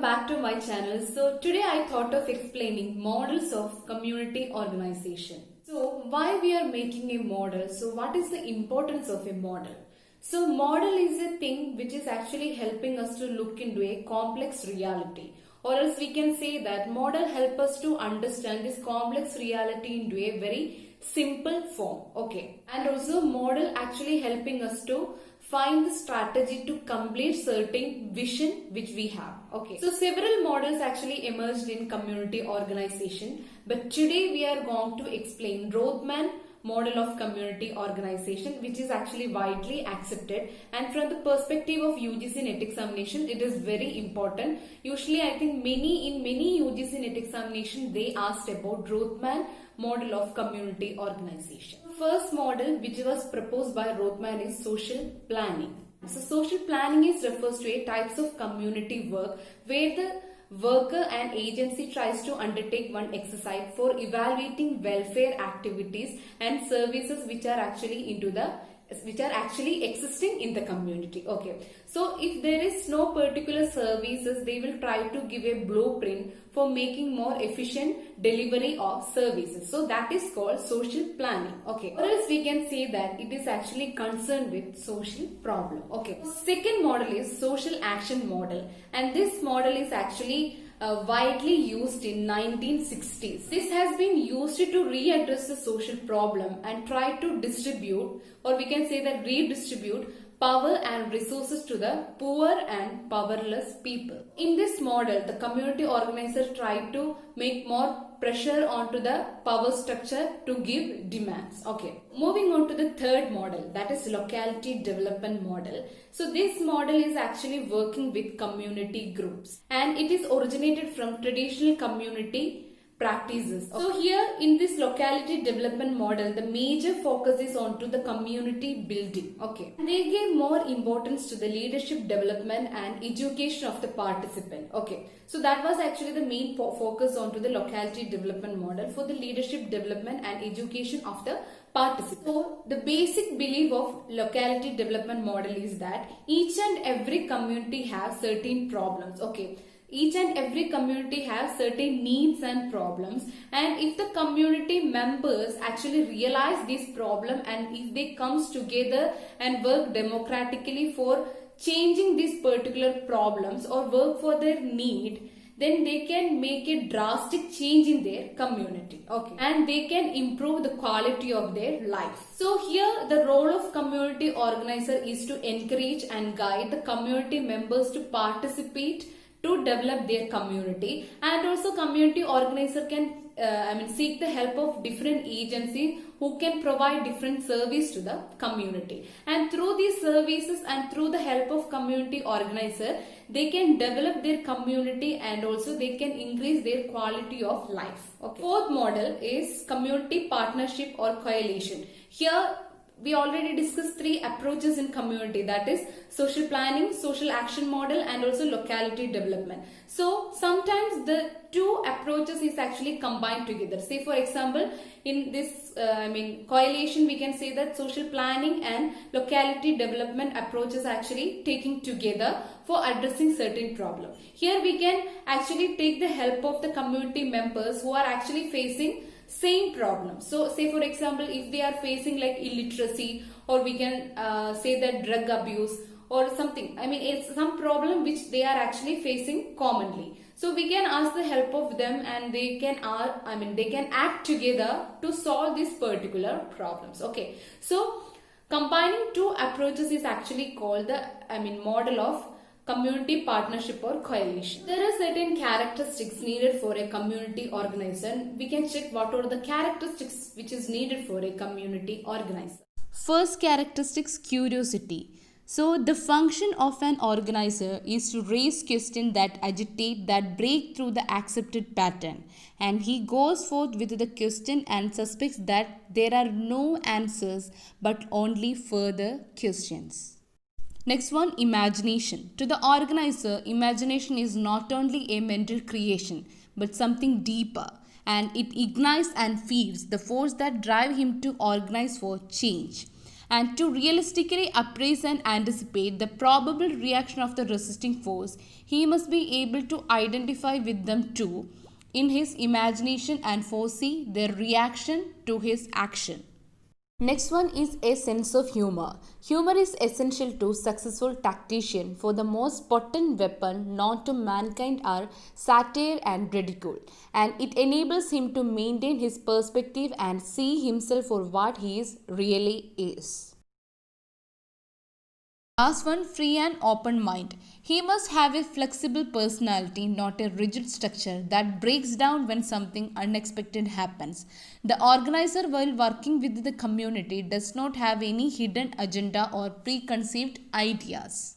back to my channel. So today I thought of explaining models of community organization. So why we are making a model? So what is the importance of a model? So model is a thing which is actually helping us to look into a complex reality, or else we can say that model help us to understand this complex reality into a very simple form. Okay, and also model actually helping us to find the strategy to complete certain vision which we have. Okay, so several models actually emerged in community organization, but today we are going to explain Rothman model of community organization, which is actually widely accepted, and from the perspective of UGC NET examination it is very important. Usually I think many UGC NET examination they asked about Rothman model of community organization. First model which was proposed by Rothman is social planning. So social planning is refers to a types of community work where the worker and agency tries to undertake one exercise for evaluating welfare activities and services which are actually existing in the community. Okay, so if there is no particular services, they will try to give a blueprint for making more efficient delivery of services. So that is called social planning. Okay, or else we can say that it is actually concerned with social problem. Okay, second model is social action model, and this model is actually widely used in 1960s. This has been used to readdress the social problem and try to distribute, or we can say that redistribute, power and resources to the poor and powerless people. In this model, the community organizer tried to make more pressure onto the power structure to give demands. Okay, moving on to the third model, that is locality development model. So this model is actually working with community groups, and it is originated from traditional community practices. So here in this locality development model, the major focus is onto the community building. Okay, and they gave more importance to the leadership development and education of the participant. Okay, so that was actually the main focus onto the locality development model for the leadership development and education of the participant. So the basic belief of locality development model is that each and every community has certain problems. Okay, each and every community has certain needs and problems, and if the community members actually realize this problem and if they comes together and work democratically for changing these particular problems or work for their need, then they can make a drastic change in their community. Okay, and they can improve the quality of their life. So here the role of community organizer is to encourage and guide the community members to participate to develop their community, and also community organizer can seek the help of different agencies who can provide different service to the community, and through these services and through the help of community organizer they can develop their community and also they can increase their quality of life. Okay. Fourth model is community partnership or coalition. Here we already discussed three approaches in community, that is social planning, social action model, and also locality development. So sometimes the two approaches is actually combined together. Say for example, in this coalition, we can say that social planning and locality development approaches actually taking together for addressing certain problem. Here we can actually take the help of the community members who are actually facing same problem. So say for example, if they are facing like illiteracy, or we can say that drug abuse or something, it's some problem which they are actually facing commonly. So we can ask the help of them and they can they can act together to solve these particular problems. Okay, so combining two approaches is actually called the model of community partnership or coalition. There are certain characteristics needed for a community organizer. We can check what are the characteristics which is needed for a community organizer. First characteristics, curiosity. So the function of an organizer is to raise questions that agitate, that break through the accepted pattern, and he goes forth with the question and suspects that there are no answers but only further questions. Next one, imagination. To the organizer, imagination is not only a mental creation but something deeper, and it ignites and feeds the force that drive him to organize for change. And to realistically appraise and anticipate the probable reaction of the resisting force, he must be able to identify with them too in his imagination and foresee their reaction to his action. Next one is a sense of humor. Humor is essential to successful tactician, for the most potent weapon known to mankind are satire and ridicule, and it enables him to maintain his perspective and see himself for what he really is. Last one, free and open mind. He must have a flexible personality, not a rigid structure that breaks down when something unexpected happens. The organizer, while working with the community, does not have any hidden agenda or preconceived ideas.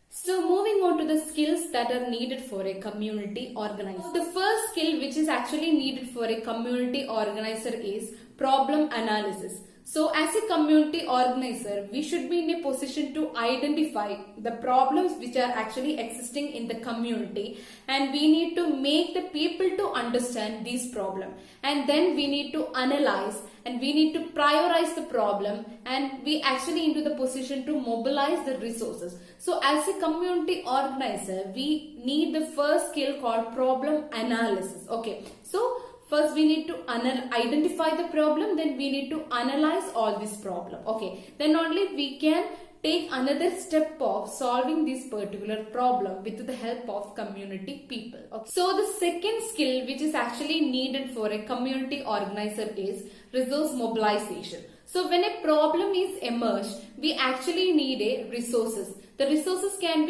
So moving on to the skills that are needed for a community organizer. The first skill which is actually needed for a community organizer is problem analysis. So as a community organizer, we should be in a position to identify the problems which are actually existing in the community, and we need to make the people to understand these problems, and then we need to analyze and we need to prioritize the problem, and we actually into the position to mobilize the resources. So as a community organizer, we need the first skill called problem analysis. Okay, so first we need to identify the problem, then we need to analyze all this problem. Okay, then only we can take another step of solving this particular problem with the help of community people. Okay. So the second skill which is actually needed for a community organizer is resource mobilization. So when a problem is emerged, we actually need a resources. The resources can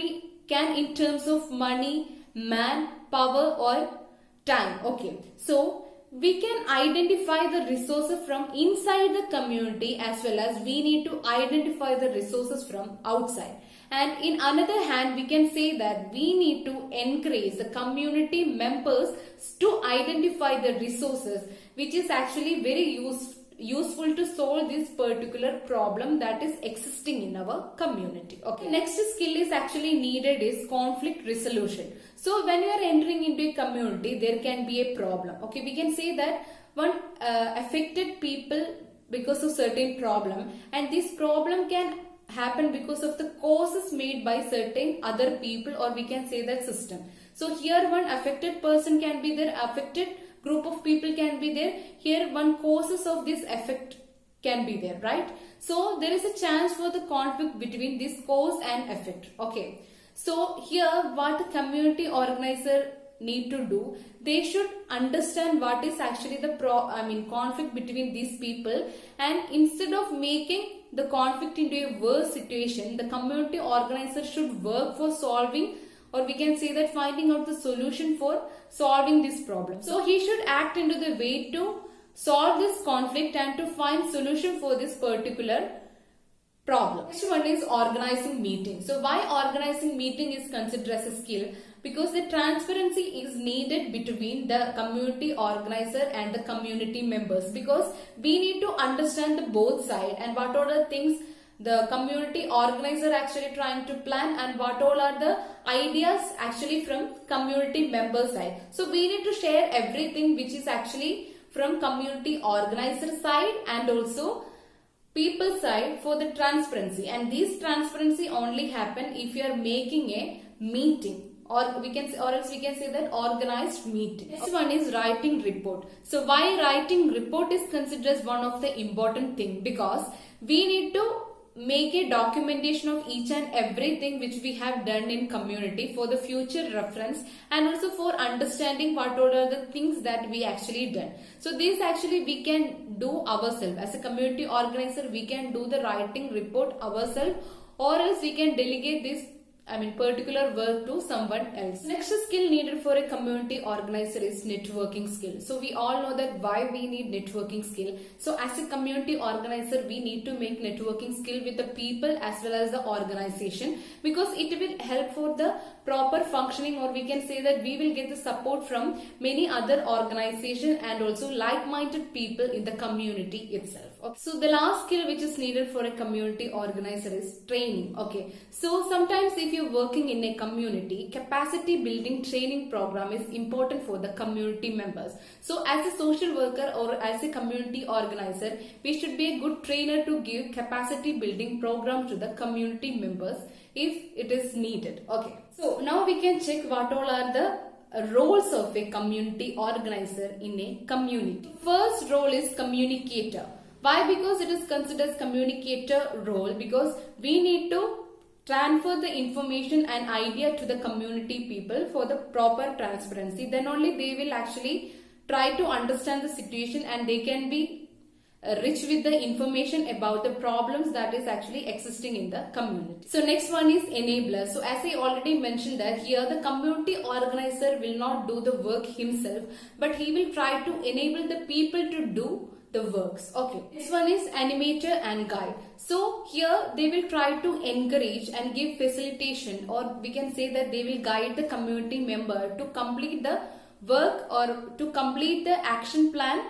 in terms of money, man, power or time. Okay, so we can identify the resources from inside the community, as well as we need to identify the resources from outside. And in another hand, we can say that we need to encourage the community members to identify the resources which is actually very useful to solve this particular problem that is existing in our community. Okay, next skill is actually needed is conflict resolution. So when you are entering into a community, there can be a problem. Okay, we can say that one affected people because of certain problem, and this problem can happen because of the causes made by certain other people, or we can say that system. So here one affected person can be there, affected group of people can be there. Here one causes of this effect can be there, right? So there is a chance for the conflict between this cause and effect. Okay, so here what the community organizer need to do, they should understand what is actually the conflict between these people, and instead of making the conflict into a worse situation, the community organizer should work for solving, or we can say that finding out the solution for solving this problem. So he should act into the way to solve this conflict and to find solution for this particular problem. Next one is organizing meeting. So why organizing meeting is considered as a skill? Because the transparency is needed between the community organizer and the community members, because we need to understand the both side and what are the things the community organizer actually trying to plan, and what all are the ideas actually from community member side. So we need to share everything which is actually from community organizer side and also people side for the transparency, and this transparency only happen if you are making a meeting, or else we can say that organized meeting. Next one is writing report. So why writing report is considered as one of the important thing? Because we need to make a documentation of each and everything which we have done in community for the future reference, and also for understanding what are the things that we actually done. So this actually we can do ourselves as a community organizer. We can do the writing report ourselves, or else we can delegate this particular work to someone else. Next skill needed for a community organizer is networking skill. So we all know that why we need networking skill. So as a community organizer, we need to make networking skill with the people as well as the organization, because it will help for the proper functioning, or we can say that we will get the support from many other organizations and also like-minded people in the community itself. Okay. So the last skill which is needed for a community organizer is training. Okay. So sometimes if you're working in a community, capacity building training program is important for the community members. So as a social worker or as a community organizer, we should be a good trainer to give capacity building program to the community members if it is needed. Okay. So now we can check what all are the roles of a community organizer in a community. First role is communicator. Why? Because it is considered as communicator role, because we need to transfer the information and idea to the community people for the proper transparency. Then only they will actually try to understand the situation and they can be rich with the information about the problems that is actually existing in the community. So next one is enabler. So as I already mentioned that here the community organizer will not do the work himself, but he will try to enable the people to do the works. Okay. This one is animator and guide. So here they will try to encourage and give facilitation, or we can say that they will guide the community member to complete the work or to complete the action plan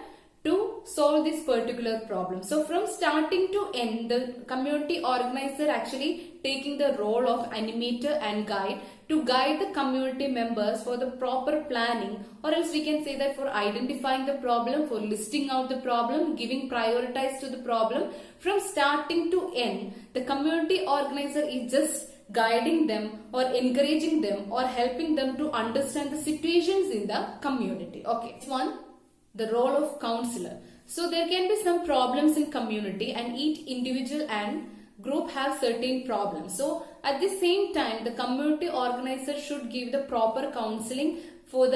to solve this particular problem. So from starting to end, the community organizer actually taking the role of animator and guide to guide the community members for the proper planning, or else we can say that for identifying the problem, for listing out the problem, giving prioritize to the problem. From starting to end, the community organizer is just guiding them or encouraging them or helping them to understand the situations in the community. Okay. Next one, the role of counselor. So there can be some problems in community and each individual and group have certain problems. So at the same time, the community organizer should give the proper counseling for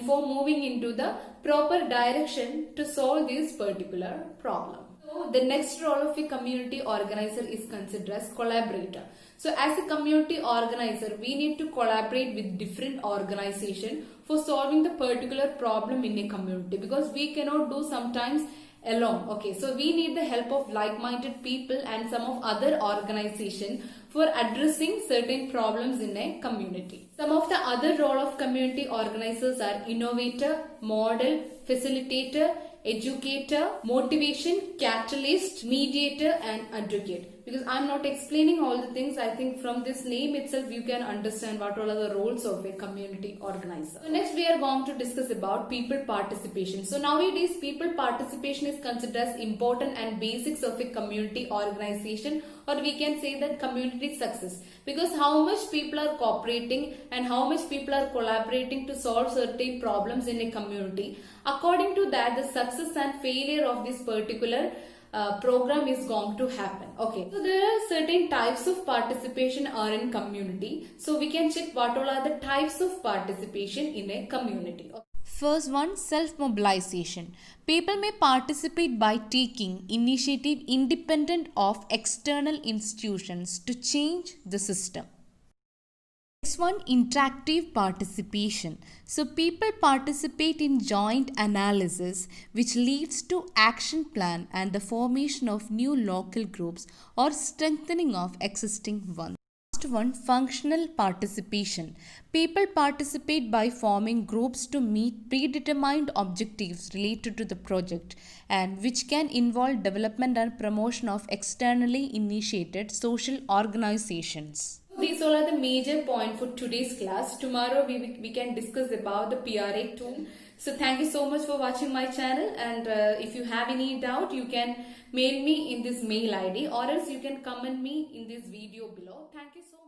for moving into the proper direction to solve this particular problem. So the next role of a community organizer is considered as collaborator. So as a community organizer, we need to collaborate with different organizations for solving the particular problem in a community, because we cannot do sometimes alone. Okay, so we need the help of like-minded people and some of other organizations for addressing certain problems in a community. Some of the other role of community organizers are innovator, model, facilitator, educator, motivation, catalyst, mediator and advocate. Because I'm not explaining all the things, I think from this name itself you can understand what all are the roles of a community organizer. So next we are going to discuss about people participation. So nowadays people participation is considered as important and basics of a community organization, or we can say that community success, because how much people are cooperating and how much people are collaborating to solve certain problems in a community. According to that, the success and failure of this particular program is going to happen. Okay, so there are certain types of participation are in community. So we can check what all are the types of participation in a community. First one, self-mobilization. People may participate by taking initiative independent of external institutions to change the system. Next one, interactive participation. So people participate in joint analysis which leads to action plan and the formation of new local groups or strengthening of existing ones. Last one, functional participation. People participate by forming groups to meet predetermined objectives related to the project, and which can involve development and promotion of externally initiated social organizations. These all are the major points for today's class. Tomorrow we can discuss about the PRA tool. So thank you so much for watching my channel, and if you have any doubt you can mail me in this mail ID, or else you can comment me in this video below. Thank you so much.